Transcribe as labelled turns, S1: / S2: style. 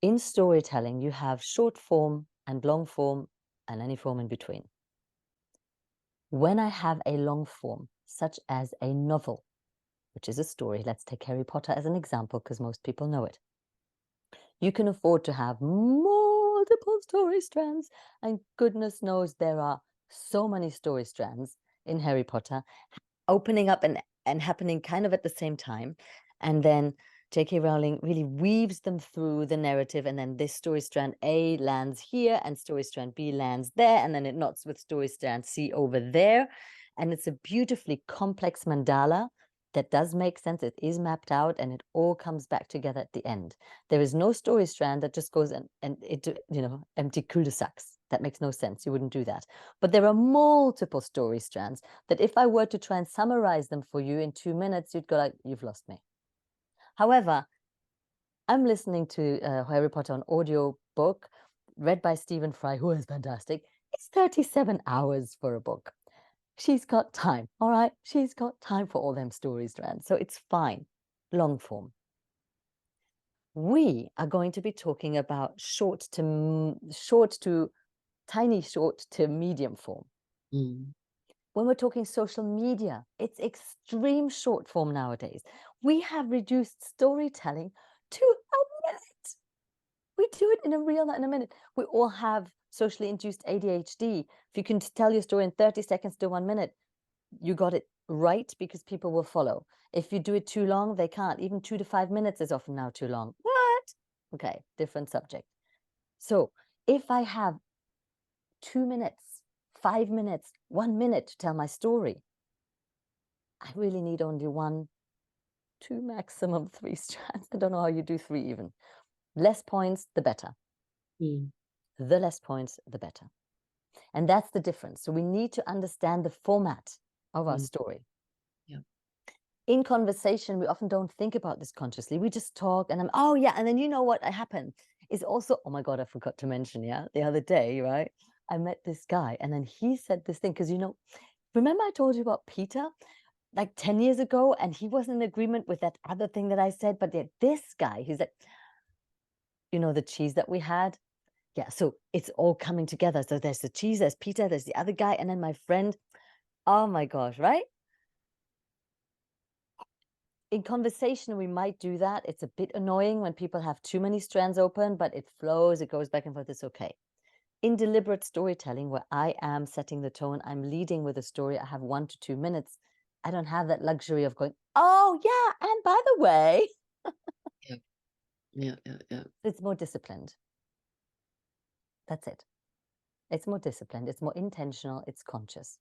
S1: In storytelling, you have short form and long form and any form in between. When I have a long form, such as a novel, which is a story, let's take Harry Potter as an example because most people know it. You can afford to have multiple story strands, and goodness knows there are so many story strands in Harry Potter opening up and happening kind of at the same time. And then J.K. Rowling really weaves them through the narrative, and then this story strand A lands here, and story strand B lands there, and then it knots with story strand C over there. And it's a beautifully complex mandala that does make sense. It is mapped out, and it all comes back together at the end. There is no story strand that just goes and into, empty cul-de-sacs. That makes no sense. You wouldn't do that. But there are multiple story strands that if I were to try and summarize them for you in 2 minutes, you'd go like, you've lost me. However, I'm listening to Harry Potter on audio book read by Stephen Fry, who is fantastic. It's 37 hours for a book. She's got time, all right? She's got time for all them story strands, so it's fine. Long form. We are going to be talking about tiny short to medium form.
S2: Mm.
S1: When we're talking social media, it's extreme short form nowadays. We have reduced storytelling to a minute. We do it in a reel in a minute. We all have socially induced ADHD. If you can tell your story in 30 seconds to 1 minute, you got it right because people will follow. If you do it too long, they can't. Even 2 to 5 minutes is often now too long. What? Okay, different subject. So if I have 2 minutes, 5 minutes, 1 minute to tell my story, I really need only one, two, maximum three strands. I don't know how you do three even. Less points, the better.
S2: Mm.
S1: The less points, the better. And that's the difference. So we need to understand the format of our
S2: Mm.
S1: story.
S2: Yeah.
S1: In conversation, we often don't think about this consciously. We just talk and oh yeah. And then you know what happened is also, oh my God, I forgot to mention, the other day, right? I met this guy and then he said this thing, because remember I told you about Peter? Like 10 years ago, and he wasn't in agreement with that other thing that I said, but yet this guy, he's like, the cheese that we had? Yeah, so it's all coming together. So there's the cheese, there's Peter, there's the other guy, and then my friend. Oh my gosh, right? In conversation, we might do that. It's a bit annoying when people have too many strands open, but it flows, it goes back and forth, it's okay. In deliberate storytelling, where I am setting the tone, I'm leading with a story, I have 1 to 2 minutes. I don't have that luxury of going, oh yeah, and by the way,
S2: Yeah. Yeah. Yeah. Yeah.
S1: it's more disciplined. That's it. It's more disciplined. It's more intentional. It's conscious.